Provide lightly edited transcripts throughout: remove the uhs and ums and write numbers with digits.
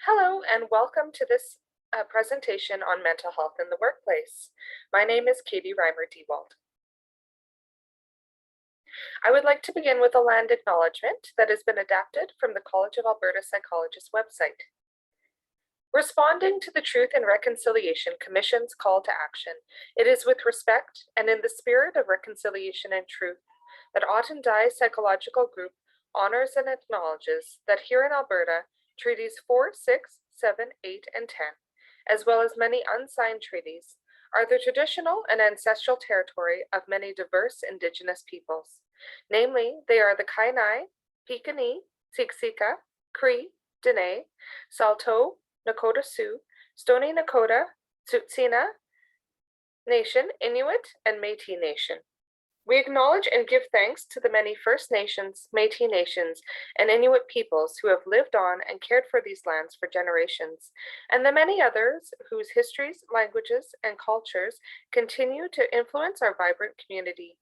Hello and welcome to this presentation on mental health in the workplace. My name is Katie Reimer-Dewald. I would like to begin with a land acknowledgement that has been adapted from the College of Alberta Psychologists website. Responding to the Truth and Reconciliation Commission's call to action, it is with respect and in the spirit of reconciliation and truth that Ottendai Psychological Group honors and acknowledges that here in Alberta, Treaties 4, 6, 7, 8, and 10, as well as many unsigned treaties, are the traditional and ancestral territory of many diverse Indigenous peoples. Namely, they are the Kainai, Piikani, Siksika, Cree, Dene, Saulteaux, Nakota Sioux, Stoney Nakoda, Tsuut'ina Nation, Inuit, and Métis Nation. We acknowledge and give thanks to the many First Nations, Métis Nations, and Inuit peoples who have lived on and cared for these lands for generations, and the many others whose histories, languages, and cultures continue to influence our vibrant community.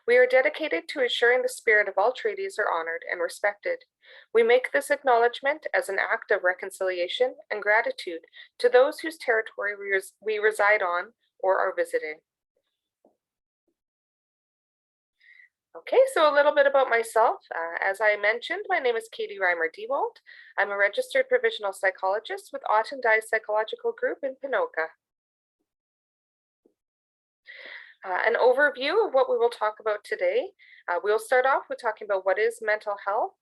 We are dedicated to ensuring the spirit of all treaties are honored and respected. We make this acknowledgement as an act of reconciliation and gratitude to those whose territory we reside on or are visiting. Okay, so a little bit about myself. As I mentioned, my name is Katie Reimer-Dewald. I'm a registered provisional psychologist with Ottendai Psychological Group in Ponoka. An overview of what we will talk about today. We'll start off with talking about what is mental health,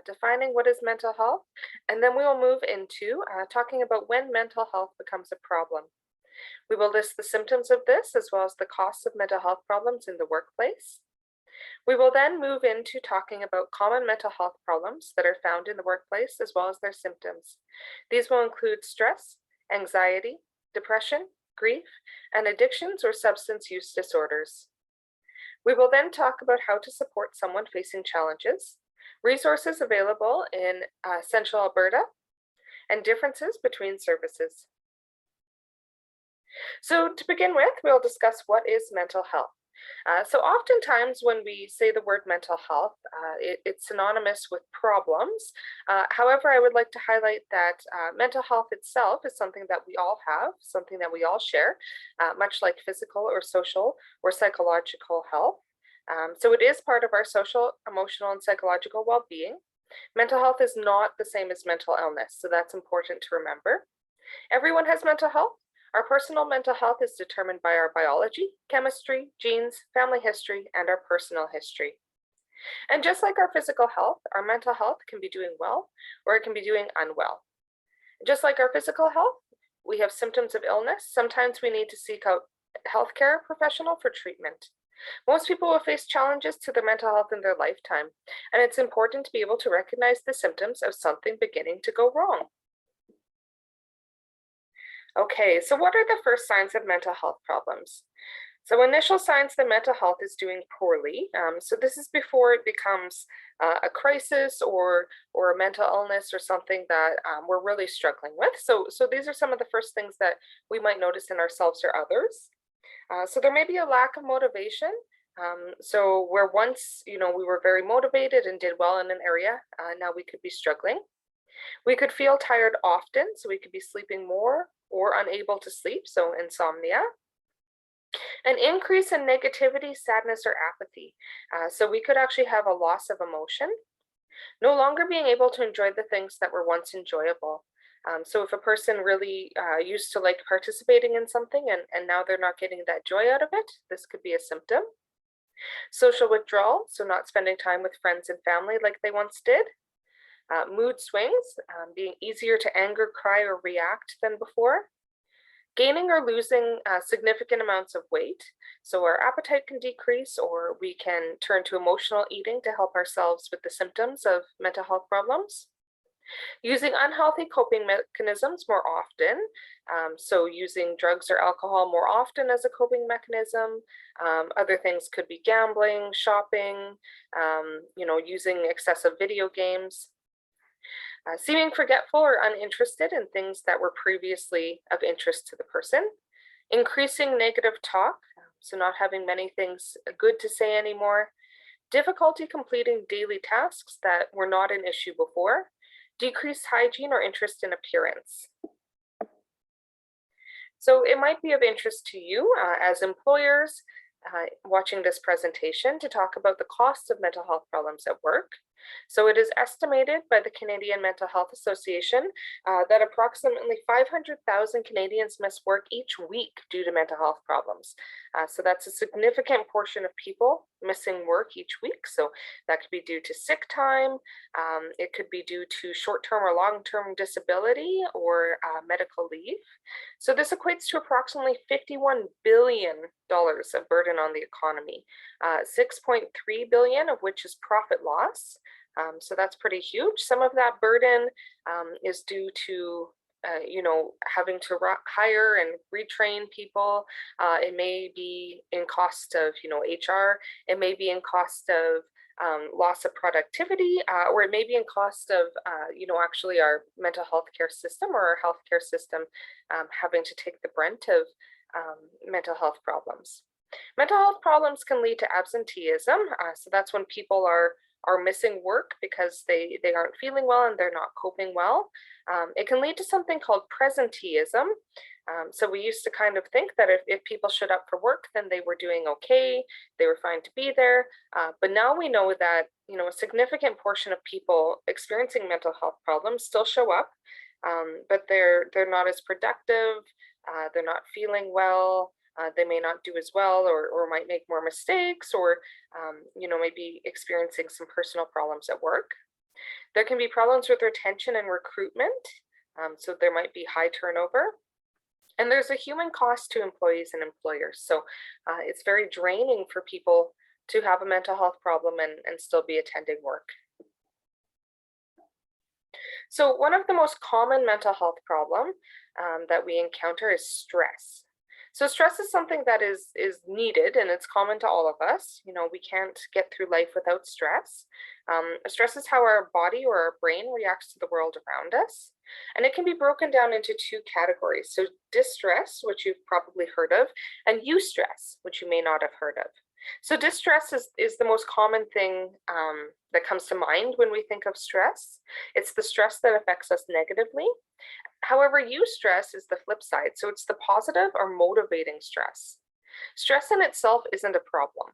defining what is mental health, and then we will move into talking about when mental health becomes a problem. We will list the symptoms of this as well as the costs of mental health problems in the workplace. We will then move into talking about common mental health problems that are found in the workplace as well as their symptoms. These will include stress, anxiety, depression, grief, and addictions or substance use disorders. We will then talk about how to support someone facing challenges, resources available in Central Alberta, and differences between services. So to begin with, we'll discuss what is mental health. So oftentimes when we say the word mental health, it's synonymous with problems. However, I would like to highlight that mental health itself is something that we all have, something that we all share, much like physical or social or psychological health. So it is part of our social, emotional, and psychological well-being. Mental health is not the same as mental illness, so that's important to remember. Everyone has mental health. Our personal mental health is determined by our biology, chemistry, genes, family history, and our personal history. And just like our physical health, our mental health can be doing well or it can be doing unwell. Just like our physical health, we have symptoms of illness. Sometimes we need to seek out a healthcare professional for treatment. Most people will face challenges to their mental health in their lifetime, and it's important to be able to recognize the symptoms of something beginning to go wrong. Okay, so what are the first signs of mental health problems? So initial signs that mental health is doing poorly. So this is before it becomes a crisis or a mental illness or something that we're really struggling with. So these are some of the first things that we might notice in ourselves or others. So there may be a lack of motivation. So where once, we were very motivated and did well in an area, now we could be struggling. We could feel tired often, so we could be sleeping more or unable to sleep, so insomnia. An increase in negativity, sadness, or apathy. So we could actually have a loss of emotion. No longer being able to enjoy the things that were once enjoyable. So if a person really used to like participating in something and now they're not getting that joy out of it, this could be a symptom. Social withdrawal, so not spending time with friends and family like they once did. Mood swings, being easier to anger, cry, or react than before. Gaining or losing significant amounts of weight. So our appetite can decrease, or we can turn to emotional eating to help ourselves with the symptoms of mental health problems. Using unhealthy coping mechanisms more often. So using drugs or alcohol more often as a coping mechanism. Other things could be gambling, shopping, using excessive video games. Seeming forgetful or uninterested in things that were previously of interest to the person. Increasing negative talk, so not having many things good to say anymore. Difficulty completing daily tasks that were not an issue before. decreased hygiene or interest in appearance. So it might be of interest to you as employers watching this presentation to talk about the costs of mental health problems at work. So it is estimated by the Canadian Mental Health Association that approximately 500,000 Canadians miss work each week due to mental health problems. So that's a significant portion of people missing work each week. So that could be due to sick time, it could be due to short-term or long-term disability or medical leave. So this equates to approximately $51 billion of burden on the economy, 6.3 billion of which is profit loss. So that's pretty huge. Some of that burden is due to having to hire and retrain people. It may be in cost of, HR. It may be in cost of loss of productivity, or it may be in cost of, actually our mental health care system or our healthcare system having to take the brunt of mental health problems. Mental health problems can lead to absenteeism. So that's when people are missing work because they aren't feeling well and they're not coping well. It can lead to something called presenteeism. So we used to kind of think that if people showed up for work, then they were doing okay, they were fine to be there. But now we know that a significant portion of people experiencing mental health problems still show up, but they're not as productive. They're not feeling well. They may not do as well, or might make more mistakes, or maybe experiencing some personal problems at work. There can be problems with retention and recruitment. So there might be high turnover. And there's a human cost to employees and employers. So it's very draining for people to have a mental health problem and still be attending work. So one of the most common mental health problem that we encounter is stress. So stress is something that is needed, and it's common to all of us. We can't get through life without stress. Stress is how our body or our brain reacts to the world around us. And it can be broken down into two categories. So distress, which you've probably heard of, and eustress, which you may not have heard of. So distress is the most common thing that comes to mind when we think of stress. It's the stress that affects us negatively. However, eustress is the flip side. So it's the positive or motivating stress. Stress in itself isn't a problem.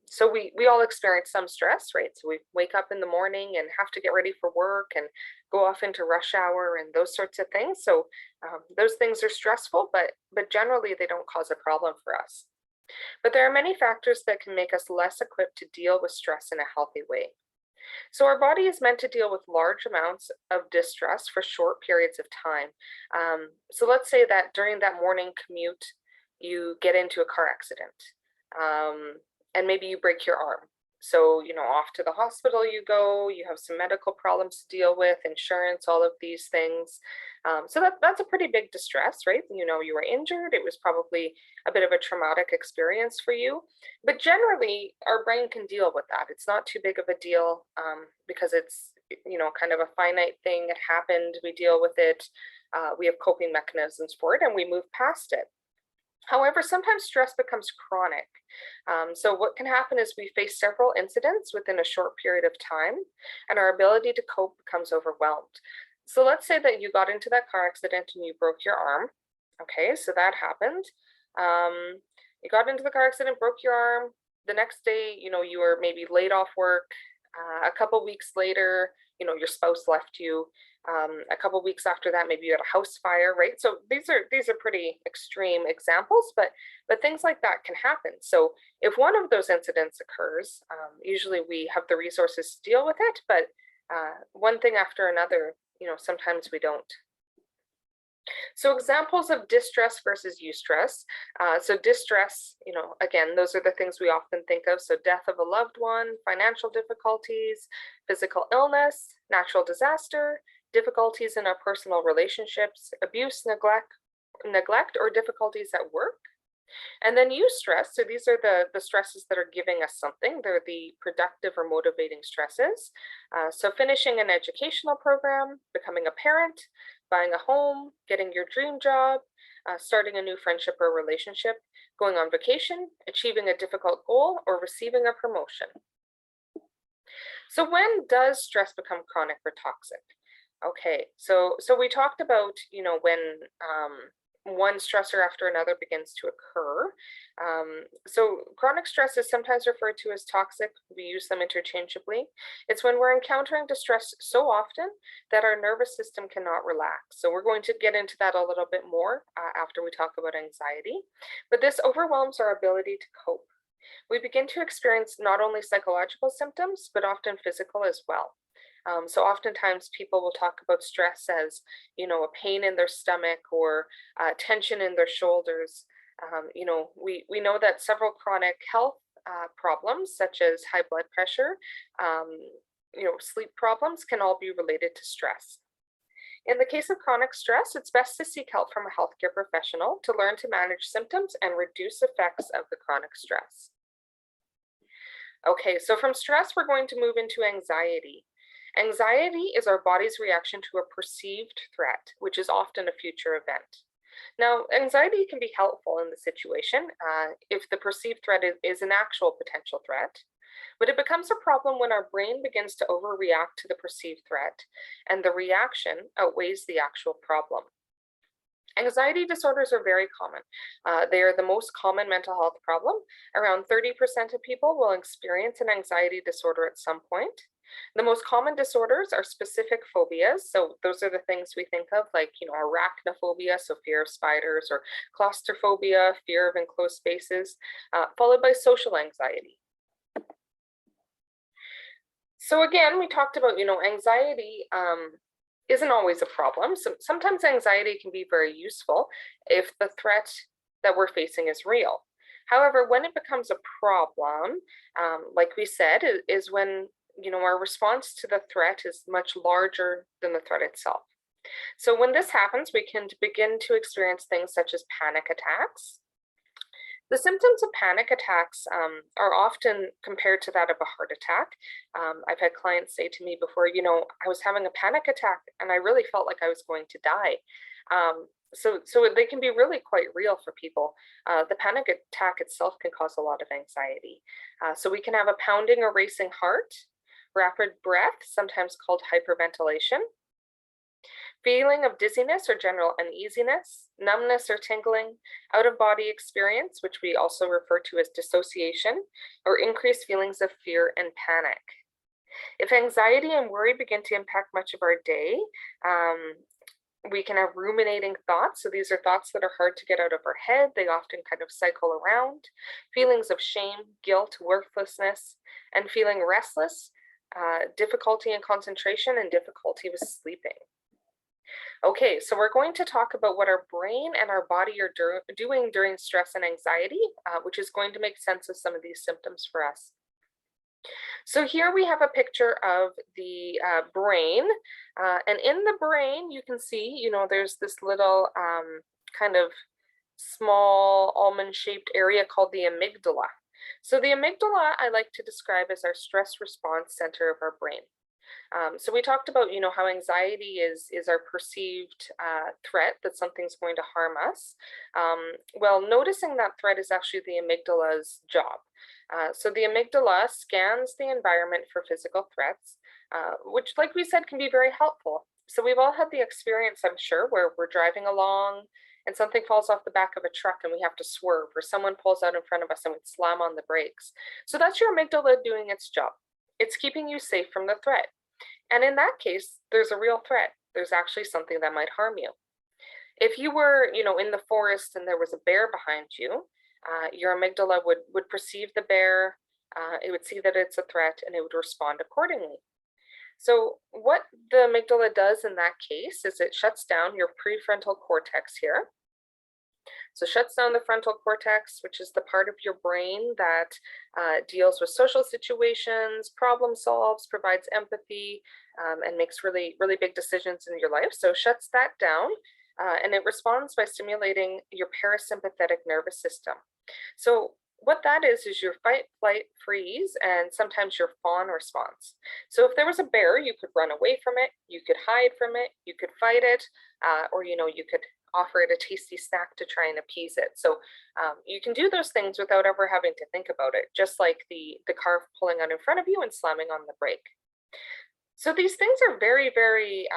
So we all experience some stress, right? So we wake up in the morning and have to get ready for work and go off into rush hour and those sorts of things. So those things are stressful, but generally they don't cause a problem for us. But there are many factors that can make us less equipped to deal with stress in a healthy way. So our body is meant to deal with large amounts of distress for short periods of time. So let's say that during that morning commute, you get into a car accident, and maybe you break your arm. So, off to the hospital you go, you have some medical problems to deal with, insurance, all of these things. So that's a pretty big distress, right? You were injured, it was probably a bit of a traumatic experience for you. But generally, our brain can deal with that. It's not too big of a deal because it's, kind of a finite thing. It happened, we deal with it. We have coping mechanisms for it and we move past it. However, sometimes stress becomes chronic. So what can happen is we face several incidents within a short period of time, and our ability to cope becomes overwhelmed. So let's say that you got into that car accident and you broke your arm. Okay, so that happened. You got into the car accident, broke your arm. The next day, you were maybe laid off work. A couple weeks later, your spouse left you. A couple weeks after that, maybe you had a house fire, right? So these are pretty extreme examples, but things like that can happen. So if one of those incidents occurs, usually we have the resources to deal with it, but one thing after another, sometimes we don't. So examples of distress versus eustress. So distress, again, those are the things we often think of. So death of a loved one, financial difficulties, physical illness, natural disaster, difficulties in our personal relationships, abuse, neglect, or difficulties at work. And then eustress, so these are the stresses that are giving us something. They're the productive or motivating stresses. So finishing an educational program, becoming a parent, buying a home, getting your dream job, starting a new friendship or relationship, going on vacation, achieving a difficult goal, or receiving a promotion. So when does stress become chronic or toxic? Okay, so we talked about, when one stressor after another begins to occur. So chronic stress is sometimes referred to as toxic. We use them interchangeably. It's when we're encountering distress so often that our nervous system cannot relax. So we're going to get into that a little bit more after we talk about anxiety. But this overwhelms our ability to cope. We begin to experience not only psychological symptoms, but often physical as well. So oftentimes people will talk about stress as, a pain in their stomach or tension in their shoulders. We know that several chronic health problems, such as high blood pressure, um, sleep problems, can all be related to stress. In the case of chronic stress, it's best to seek help from a healthcare professional to learn to manage symptoms and reduce effects of the chronic stress. Okay, so from stress, we're going to move into anxiety. Anxiety is our body's reaction to a perceived threat, which is often a future event. Now, anxiety can be helpful in the situation if the perceived threat is an actual potential threat, but it becomes a problem when our brain begins to overreact to the perceived threat and the reaction outweighs the actual problem. Anxiety disorders are very common. They are the most common mental health problem. Around 30% of people will experience an anxiety disorder at some point. The most common disorders are specific phobias. So those are the things we think of, like, arachnophobia, so fear of spiders, or claustrophobia, fear of enclosed spaces, followed by social anxiety. So again, we talked about, anxiety isn't always a problem. So sometimes anxiety can be very useful if the threat that we're facing is real. However, when it becomes a problem, like we said, is when our response to the threat is much larger than the threat itself. So when this happens, we can begin to experience things such as panic attacks. The symptoms of panic attacks are often compared to that of a heart attack. I've had clients say to me before, I was having a panic attack and I really felt like I was going to die. So they can be really quite real for people. The panic attack itself can cause a lot of anxiety. So we can have a pounding or racing heart, rapid breath, sometimes called hyperventilation, feeling of dizziness or general uneasiness, numbness or tingling, out-of-body experience, which we also refer to as dissociation, or increased feelings of fear and panic. If anxiety and worry begin to impact much of our day, we can have ruminating thoughts. So these are thoughts that are hard to get out of our head. They often kind of cycle around. Feelings of shame, guilt, worthlessness, and feeling restless, difficulty in concentration, and difficulty with sleeping. Okay, so we're going to talk about what our brain and our body are doing during stress and anxiety, which is going to make sense of some of these symptoms for us. So here we have a picture of the brain, and in the brain you can see, there's this little kind of small almond-shaped area called the amygdala. So the amygdala I like to describe as our stress response center of our brain. So we talked about, how anxiety is our perceived threat that something's going to harm us. Well, noticing that threat is actually the amygdala's job. So the amygdala scans the environment for physical threats, which, like we said, can be very helpful. So we've all had the experience, I'm sure, where we're driving along and something falls off the back of a truck and we have to swerve, or someone pulls out in front of us and we slam on the brakes. So that's your amygdala doing its job. It's keeping you safe from the threat. And in that case, there's a real threat. There's actually something that might harm you. If you were, in the forest and there was a bear behind you, your amygdala would perceive the bear, it would see that it's a threat, and it would respond accordingly. So what the amygdala does in that case is it shuts down your prefrontal cortex here. So it shuts down the frontal cortex, which is the part of your brain that deals with social situations, problem solves, provides empathy, and makes really, really big decisions in your life. So it shuts that down, and it responds by stimulating your parasympathetic nervous system. So what that is your fight, flight, freeze, and sometimes your fawn response. So if there was a bear, you could run away from it, you could hide from it, you could fight it, or you could offer it a tasty snack to try and appease it. So you can do those things without ever having to think about it, just like the car pulling out in front of you and slamming on the brake. So these things are very, very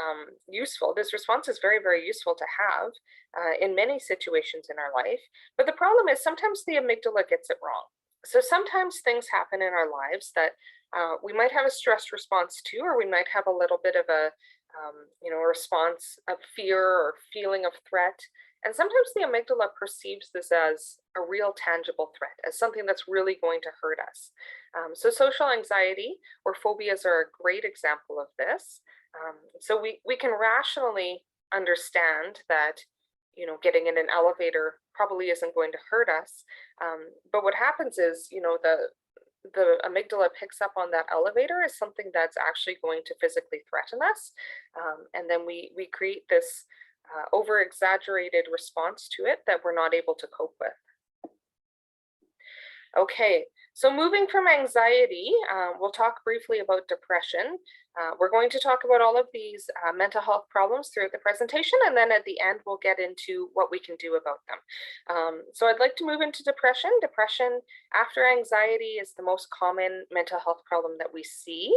useful. This response is very, very useful to have in many situations in our life. But the problem is sometimes the amygdala gets it wrong. So sometimes things happen in our lives that we might have a stress response to, or we might have a little bit of a response of fear or feeling of threat. And sometimes the amygdala perceives this as a real tangible threat, as something that's really going to hurt us. So social anxiety or phobias are a great example of this. So we can rationally understand that, getting in an elevator probably isn't going to hurt us. But what happens is, the amygdala picks up on that elevator as something that's actually going to physically threaten us. And then we create this over exaggerated response to it that we're not able to cope with. Okay, so moving from anxiety, we'll talk briefly about depression. We're going to talk about all of these mental health problems throughout the presentation, and then at the end, we'll get into what we can do about them. So I'd like to move into depression. Depression after anxiety is the most common mental health problem that we see.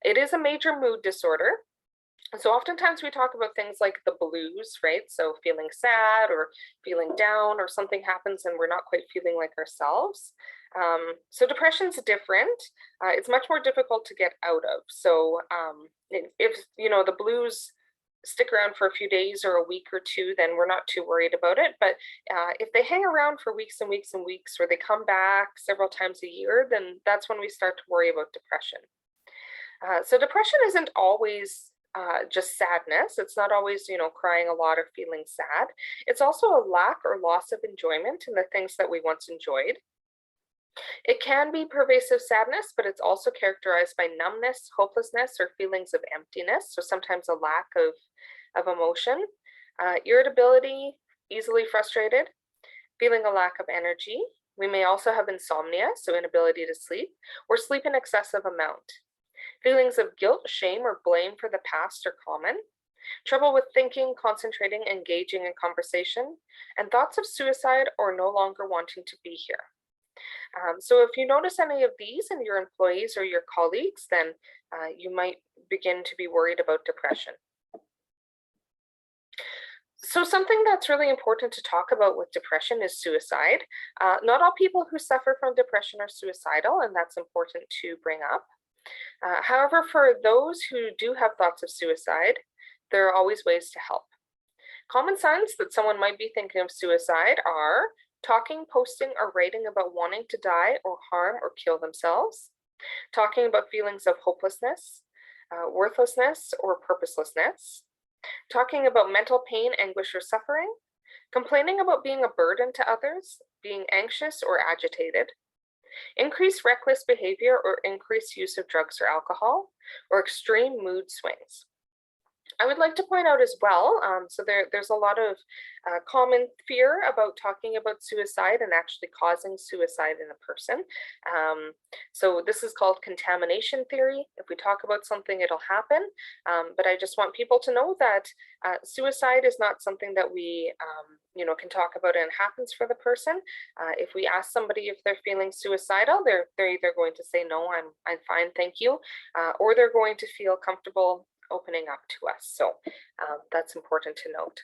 It is a major mood disorder. So oftentimes we talk about things like the blues, right? So feeling sad or feeling down, or something happens and we're not quite feeling like ourselves. So depression's different. It's much more difficult to get out of. So if the blues stick around for a few days or a week or two, then we're not too worried about it. But if they hang around for weeks and weeks and weeks, or they come back several times a year, then that's when we start to worry about depression. So depression isn't always just sadness. It's not always, crying a lot or feeling sad. It's also a lack or loss of enjoyment in the things that we once enjoyed. It can be pervasive sadness, but it's also characterized by numbness, hopelessness, or feelings of emptiness. So sometimes a lack of emotion, irritability, easily frustrated, feeling a lack of energy. We may also have insomnia, so inability to sleep, or sleep in excessive amount. Feelings of guilt, shame, or blame for the past are common. Trouble with thinking, concentrating, engaging in conversation, and thoughts of suicide or no longer wanting to be here. So if you notice any of these in your employees or your colleagues, then you might begin to be worried about depression. So something that's really important to talk about with depression is suicide. Not all people who suffer from depression are suicidal, and that's important to bring up. However, for those who do have thoughts of suicide, there are always ways to help. Common signs that someone might be thinking of suicide are talking, posting, or writing about wanting to die or harm or kill themselves, talking about feelings of hopelessness, worthlessness, or purposelessness, talking about mental pain, anguish, or suffering, complaining about being a burden to others, being anxious or agitated, increased reckless behavior or increased use of drugs or alcohol, or extreme mood swings. I would like to point out as well, so there's a lot of common fear about talking about suicide and actually causing suicide in a person. So this is called contamination theory. If we talk about something, it'll happen. But I just want people to know that suicide is not something that we can talk about and it happens for the person. If we ask somebody if they're feeling suicidal, they're either going to say, no, I'm fine, thank you, or they're going to feel comfortable opening up to us. So that's important to note.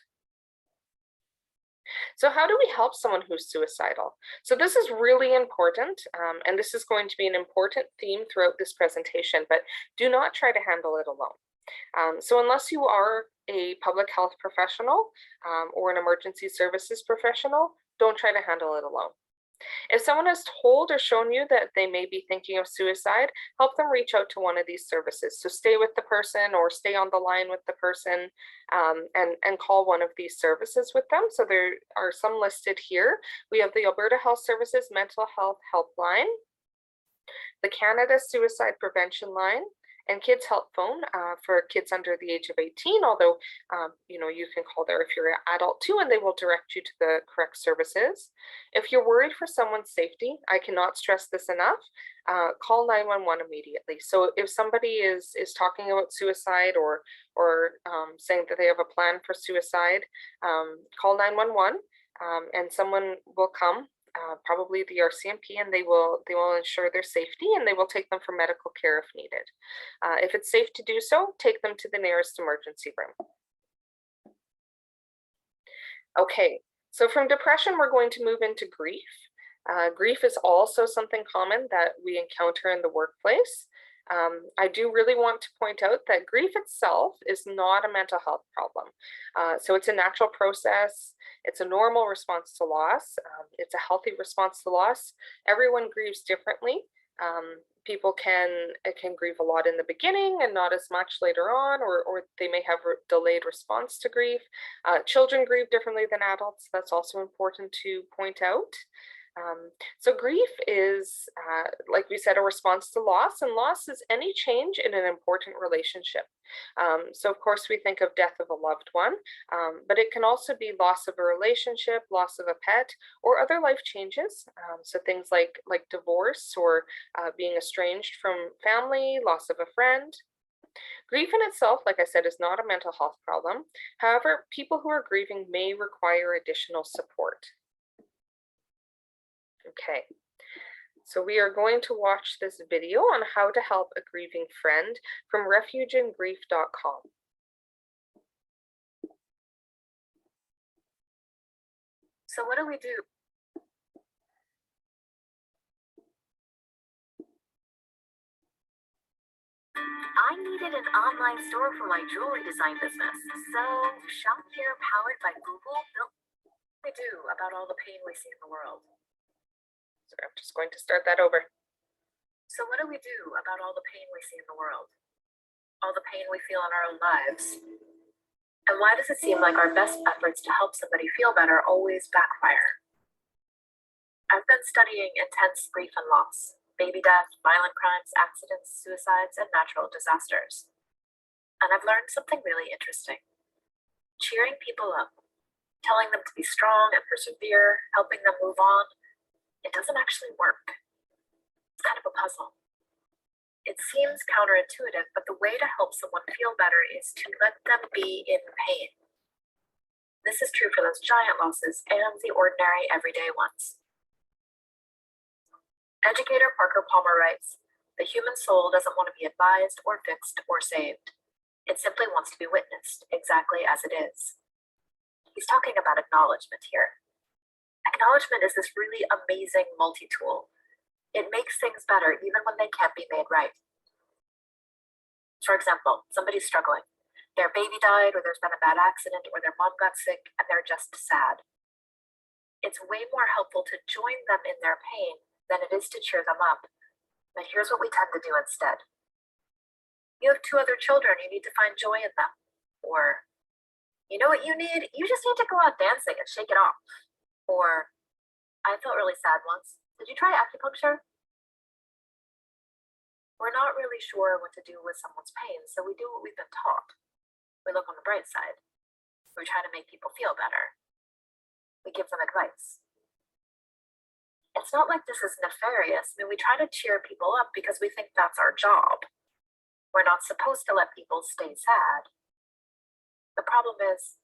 So how do we help someone who's suicidal? So this is really important, and this is going to be an important theme throughout this presentation, but do not try to handle it alone. So unless you are a public health professional or an emergency services professional, don't try to handle it alone. If someone has told or shown you that they may be thinking of suicide, help them reach out to one of these services. So stay with the person or stay on the line with the person and call one of these services with them. So there are some listed here. We have the Alberta Health Services Mental Health Helpline, the Canada Suicide Prevention Line, and Kids Help Phone for kids under the age of 18, although you can call there if you're an adult too, and they will direct you to the correct services. If you're worried for someone's safety, I cannot stress this enough, call 911 immediately. So if somebody is talking about suicide or saying that they have a plan for suicide, call 911, and someone will come, probably the RCMP, and they will ensure their safety, and they will take them for medical care if needed. If it's safe to do so, take them to the nearest emergency room. Okay, so from depression, we're going to move into grief. Grief is also something common that we encounter in the workplace. I do really want to point out that grief itself is not a mental health problem. So it's a natural process. It's a normal response to loss. It's a healthy response to loss. Everyone grieves differently. People can grieve a lot in the beginning and not as much later on, or they may have delayed response to grief. Children grieve differently than adults. That's also important to point out. So grief is, like we said, a response to loss, and loss is any change in an important relationship. So of course we think of death of a loved one, but it can also be loss of a relationship, loss of a pet, or other life changes. So things like divorce or being estranged from family, loss of a friend. Grief in itself, like I said, is not a mental health problem. However, people who are grieving may require additional support. Okay, so we are going to watch this video on how to help a grieving friend from refugeingrief.com. So what do we do? I needed an online store for my jewelry design business, so Shop Here, powered by Google, built what we do about all the pain we see in the world. So I'm just going to start that over. So what do we do about all the pain we see in the world? All the pain we feel in our own lives? And why does it seem like our best efforts to help somebody feel better always backfire? I've been studying intense grief and loss, baby death, violent crimes, accidents, suicides, and natural disasters. And I've learned something really interesting. Cheering people up, telling them to be strong and persevere, helping them move on, it doesn't actually work. It's kind of a puzzle. It seems counterintuitive, but the way to help someone feel better is to let them be in pain. This is true for those giant losses and the ordinary everyday ones. Educator Parker Palmer writes, "The human soul doesn't want to be advised or fixed or saved. It simply wants to be witnessed exactly as it is." He's talking about acknowledgement here. Acknowledgement is this really amazing multi-tool. It makes things better even when they can't be made right. For example, somebody's struggling. Their baby died, or there's been a bad accident, or their mom got sick, and they're just sad. It's way more helpful to join them in their pain than it is to cheer them up. But here's what we tend to do instead. You have 2 other children, you need to find joy in them. Or, you know what you need? You just need to go out dancing and shake it off. Or, I felt really sad once. Did you try acupuncture? We're not really sure what to do with someone's pain, so we do what we've been taught. We look on the bright side. We try to make people feel better. We give them advice. It's not like this is nefarious. I mean, we try to cheer people up because we think that's our job. We're not supposed to let people stay sad. The problem is,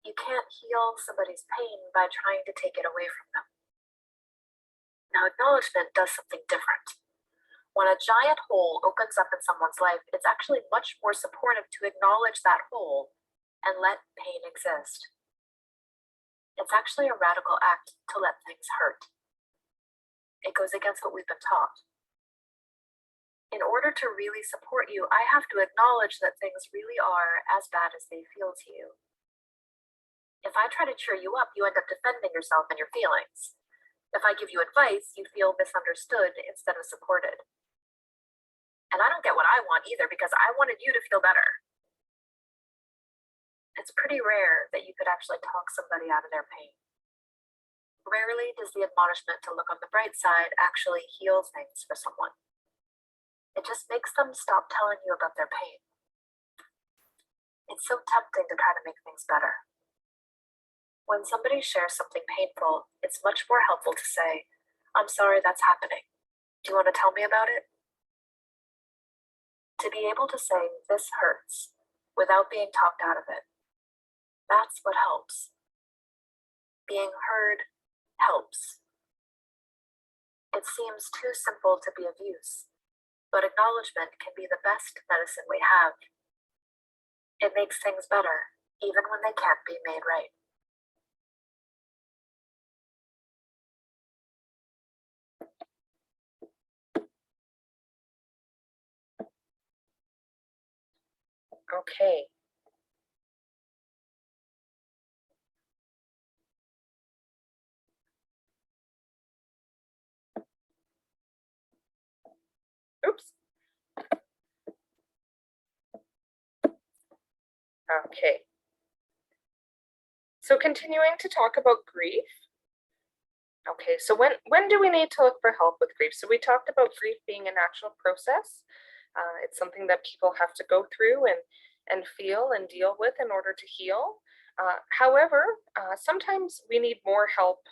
you can't heal somebody's pain by trying to take it away from them. Now, acknowledgement does something different. When a giant hole opens up in someone's life, it's actually much more supportive to acknowledge that hole and let pain exist. It's actually a radical act to let things hurt. It goes against what we've been taught. In order to really support you, I have to acknowledge that things really are as bad as they feel to you. If I try to cheer you up, you end up defending yourself and your feelings. If I give you advice, you feel misunderstood instead of supported. And I don't get what I want either, because I wanted you to feel better. It's pretty rare that you could actually talk somebody out of their pain. Rarely does the admonishment to look on the bright side actually heal things for someone. It just makes them stop telling you about their pain. It's so tempting to try to make things better. When somebody shares something painful, it's much more helpful to say, "I'm sorry that's happening. Do you want to tell me about it?" To be able to say, "This hurts," without being talked out of it, that's what helps. Being heard helps. It seems too simple to be of use, but acknowledgement can be the best medicine we have. It makes things better, even when they can't be made right. Okay. Oops. Okay. So continuing to talk about grief. Okay, so when do we need to look for help with grief? So we talked about grief being a natural process. It's something that people have to go through and feel and deal with in order to heal. However, sometimes we need more help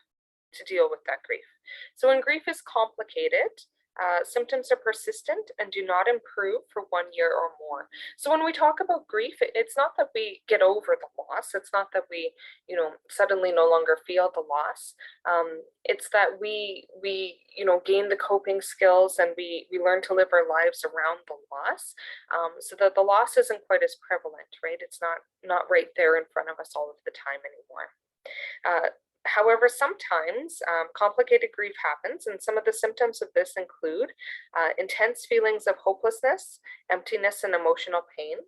to deal with that grief. So when grief is complicated, symptoms are persistent and do not improve for 1 year or more. So when we talk about grief, it's not that we get over the loss. It's not that we, suddenly no longer feel the loss. It's that we gain the coping skills and we learn to live our lives around the loss, so that the loss isn't quite as prevalent, right? It's not right there in front of us all of the time anymore. However, sometimes complicated grief happens, and some of the symptoms of this include intense feelings of hopelessness, emptiness, and emotional pain,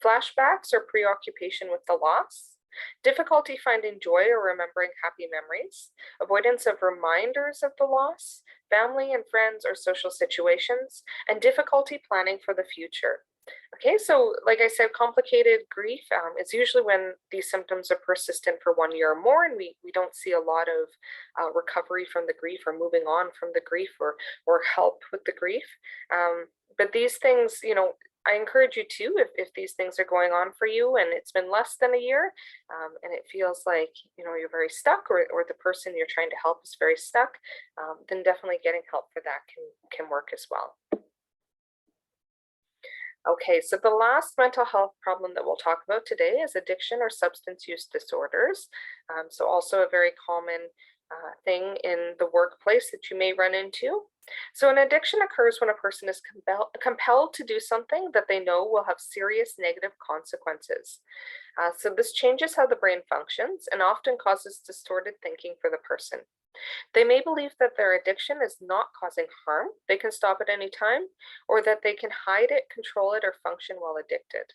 flashbacks or preoccupation with the loss, difficulty finding joy or remembering happy memories, avoidance of reminders of the loss, family and friends or social situations, and difficulty planning for the future. Okay, so like I said, complicated grief is usually when these symptoms are persistent for 1 year or more, and we don't see a lot of recovery from the grief or moving on from the grief or help with the grief. But these things, I encourage you to, if these things are going on for you and it's been less than a year, and it feels like you're very stuck, or the person you're trying to help is very stuck, then definitely getting help for that can work as well. Okay, so the last mental health problem that we'll talk about today is addiction or substance use disorders. So also a very common thing in the workplace that you may run into. So an addiction occurs when a person is compelled to do something that they know will have serious negative consequences. So this changes how the brain functions and often causes distorted thinking for the person. They may believe that their addiction is not causing harm, they can stop at any time, or that they can hide it, control it, or function while addicted.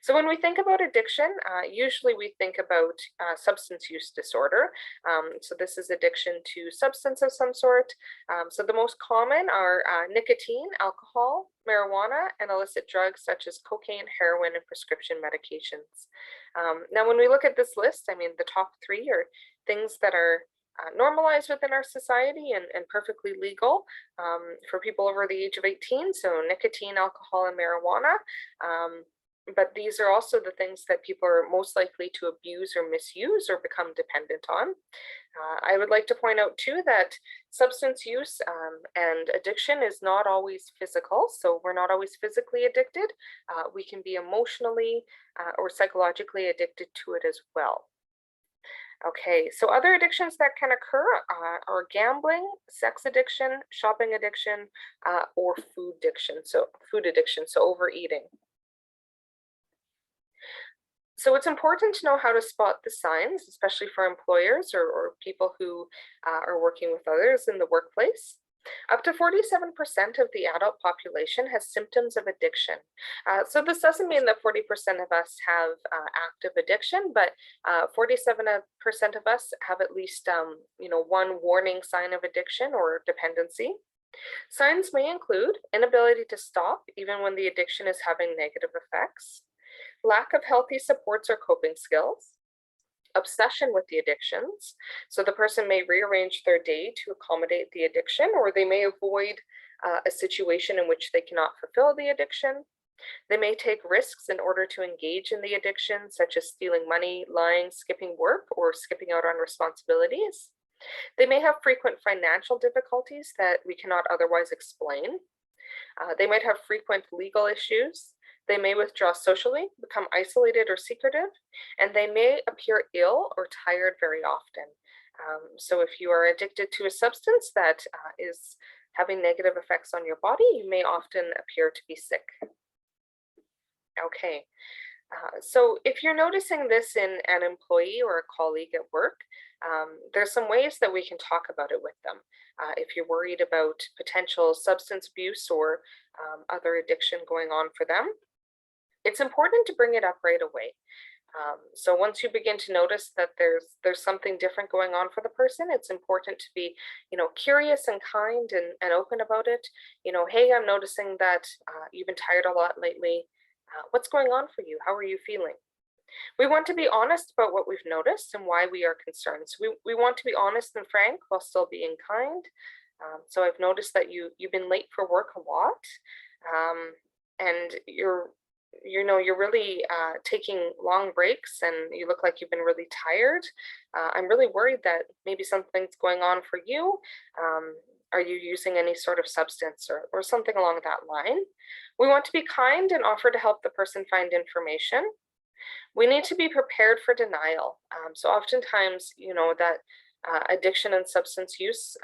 So when we think about addiction, usually we think about substance use disorder. So this is addiction to substance of some sort. So the most common are nicotine, alcohol, marijuana, and illicit drugs such as cocaine, heroin, and prescription medications. Now, when we look at this list, I mean, the top three are things that are normalized within our society and perfectly legal for people over the age of 18. So nicotine, alcohol, and marijuana. But these are also the things that people are most likely to abuse or misuse or become dependent on. I would like to point out too that substance use and addiction is not always physical. So we're not always physically addicted. We can be emotionally or psychologically addicted to it as well. Okay, so other addictions that can occur are gambling, sex addiction, shopping addiction, or food addiction. So overeating. So it's important to know how to spot the signs, especially for employers or people who are working with others in the workplace. Up to 47% of the adult population has symptoms of addiction. So this doesn't mean that 40% of us have active addiction, but 47% of us have at least one warning sign of addiction or dependency. Signs may include inability to stop even when the addiction is having negative effects, lack of healthy supports or coping skills, obsession with the addictions. So the person may rearrange their day to accommodate the addiction, or they may avoid a situation in which they cannot fulfill the addiction. They may take risks in order to engage in the addiction, such as stealing money, lying, skipping work, or skipping out on responsibilities. They may have frequent financial difficulties that we cannot otherwise explain. They might have frequent legal issues. They may withdraw socially, become isolated or secretive, and they may appear ill or tired very often. So if you are addicted to a substance that is having negative effects on your body, you may often appear to be sick. Okay, so if you're noticing this in an employee or a colleague at work, there's some ways that we can talk about it with them. If you're worried about potential substance abuse or other addiction going on for them, it's important to bring it up right away. So once you begin to notice that there's something different going on for the person, it's important to be, curious and kind and open about it. Hey, I'm noticing that you've been tired a lot lately. What's going on for you? How are you feeling? We want to be honest about what we've noticed and why we are concerned. So we want to be honest and frank while still being kind. So I've noticed that you've been late for work a lot, and you're really taking long breaks, and you look like you've been really tired. I'm really worried that maybe something's going on for you. Are you using any sort of substance or something along that line? We want to be kind and offer to help the person find information. We need to be prepared for denial. So oftentimes, that addiction and substance use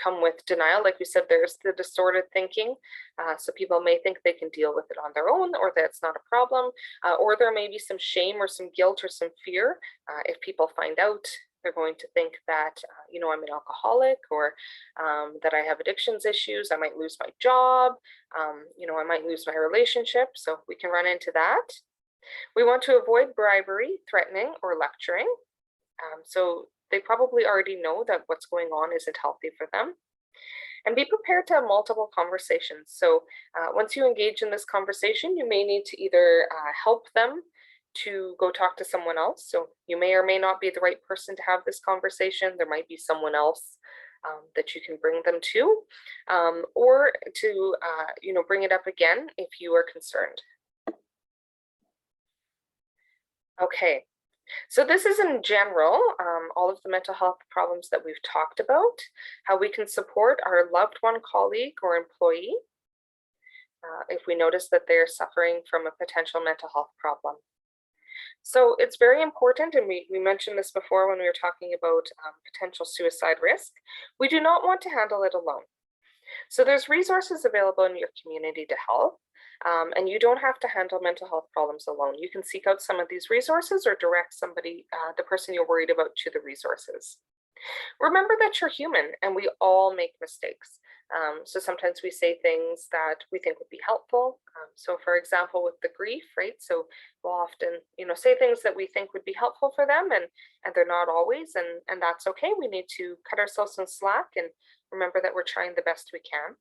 come with denial. Like we said, there's the distorted thinking. So people may think they can deal with it on their own, or that it's not a problem, or there may be some shame or some guilt or some fear. If people find out, they're going to think that, I'm an alcoholic, or that I have addictions issues. I might lose my job. I might lose my relationship. So we can run into that. We want to avoid bribery, threatening, or lecturing. So they probably already know that what's going on isn't healthy for them. And be prepared to have multiple conversations. So once you engage in this conversation, you may need to either help them to go talk to someone else. So you may or may not be the right person to have this conversation. There might be someone else that you can bring them to, or to bring it up again if you are concerned. Okay, so this is in general all of the mental health problems that we've talked about, how we can support our loved one, colleague, or employee if we notice that they're suffering from a potential mental health problem. So it's very important, and we mentioned this before when we were talking about potential suicide risk. We do not want to handle it alone. So there's resources available in your community to help, and you don't have to handle mental health problems alone. You can seek out some of these resources or direct somebody, the person you're worried about, to the resources. Remember that you're human and we all make mistakes. So sometimes we say things that we think would be helpful. So for example, with the grief, right? So we'll often, say things that we think would be helpful for them, and they're not always, and that's okay. We need to cut ourselves some slack and remember that we're trying the best we can.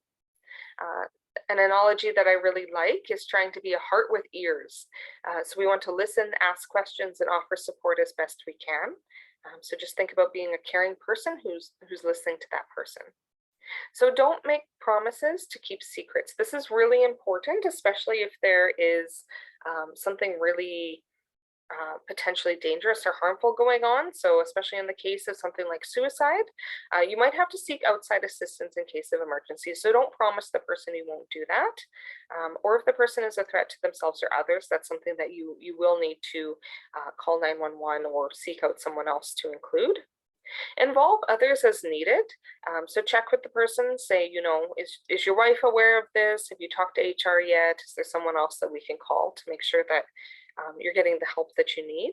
An analogy that I really like is trying to be a heart with ears. So we want to listen, ask questions, and offer support as best we can. So just think about being a caring person who's listening to that person. So don't make promises to keep secrets. This is really important, especially if there is something really potentially dangerous or harmful going on. So especially in the case of something like suicide, you might have to seek outside assistance in case of emergency. So don't promise the person you won't do that. Or if the person is a threat to themselves or others, that's something that you will need to call 911 or seek out someone else to include. Involve others as needed. So check with the person, say, is your wife aware of this? Have you talked to HR yet? Is there someone else that we can call to make sure that you're getting the help that you need?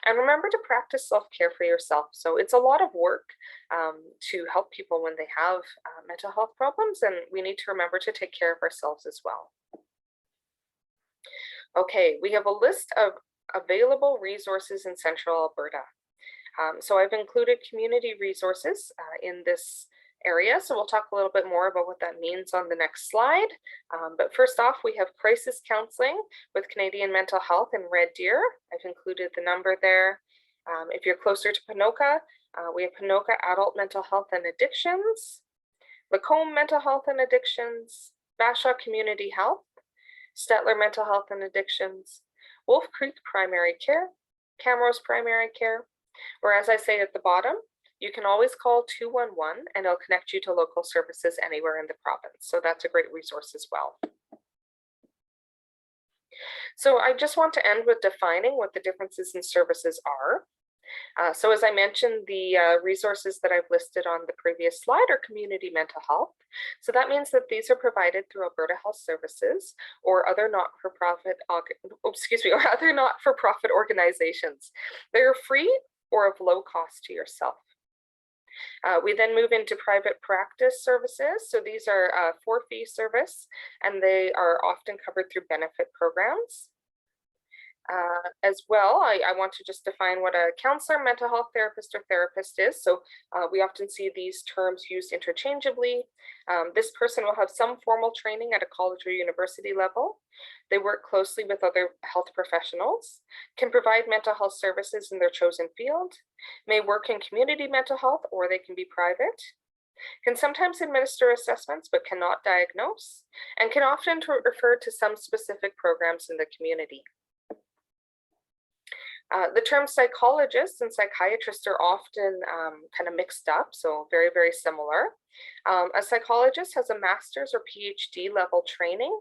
And remember to practice self-care for yourself. So it's a lot of work to help people when they have mental health problems, and we need to remember to take care of ourselves as well. Okay, we have a list of available resources in Central Alberta. So I've included community resources in this area. So we'll talk a little bit more about what that means on the next slide. But first off, we have crisis counseling with Canadian Mental Health in Red Deer. I've included the number there. If you're closer to Ponoka, we have Ponoka Adult Mental Health and Addictions. Lacombe Mental Health and Addictions, Bashaw Community Health, Stettler Mental Health and Addictions, Wolf Creek Primary Care, Camrose Primary Care, or as I say at the bottom, you can always call 211 and it'll connect you to local services anywhere in the province. So that's a great resource as well. So I just want to end with defining what the differences in services are. So as I mentioned, the resources that I've listed on the previous slide are community mental health. So that means that these are provided through Alberta Health Services or other not-for-profit, or other not-for-profit organizations. They are free or of low cost to yourself. We then move into private practice services. So these are for-fee service, and they are often covered through benefit programs. As well, I want to just define what a counselor, mental health therapist, or therapist is. So we often see these terms used interchangeably. This person will have some formal training at a college or university level. They work closely with other health professionals, can provide mental health services in their chosen field, may work in community mental health, or they can be private, can sometimes administer assessments but cannot diagnose, and can often refer to some specific programs in the community. The terms psychologists and psychiatrists are often kind of mixed up, so very, very similar. A psychologist has a master's or PhD level training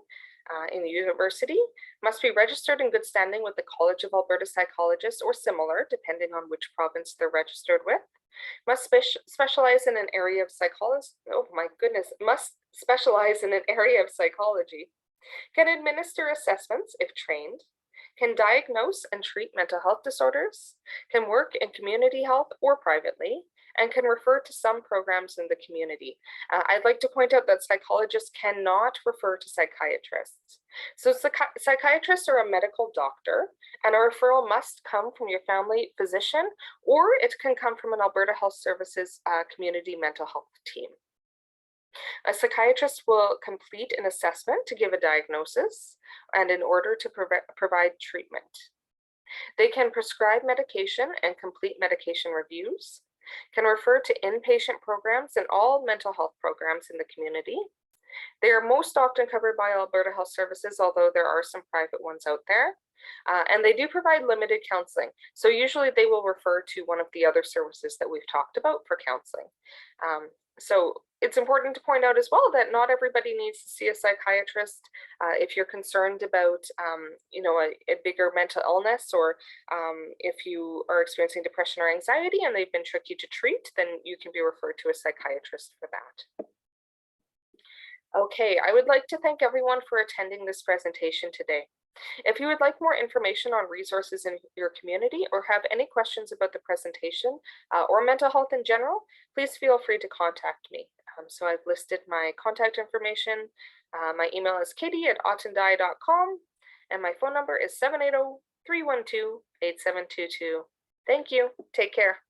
in the university, must be registered in good standing with the College of Alberta Psychologists or similar, depending on which province they're registered with, must specialize in an area of psychology, must specialize in an area of psychology, can administer assessments if trained, can diagnose and treat mental health disorders, can work in community health or privately, and can refer to some programs in the community. I'd like to point out that psychologists cannot refer to psychiatrists. So psychiatrists are a medical doctor, and a referral must come from your family physician, or it can come from an Alberta Health Services community mental health team. A psychiatrist will complete an assessment to give a diagnosis and in order to provide treatment. They can prescribe medication and complete medication reviews, can refer to inpatient programs and all mental health programs in the community. They are most often covered by Alberta Health Services, although there are some private ones out there. And they do provide limited counseling. So usually they will refer to one of the other services that we've talked about for counseling. So it's important to point out as well that not everybody needs to see a psychiatrist. If you're concerned about, a bigger mental illness, or if you are experiencing depression or anxiety and they've been tricky to treat, then you can be referred to a psychiatrist for that. Okay, I would like to thank everyone for attending this presentation today. If you would like more information on resources in your community or have any questions about the presentation or mental health in general, please feel free to contact me. So I've listed my contact information. My email is katie@ottandai.com, and my phone number is 780-312-8722. Thank you. Take care.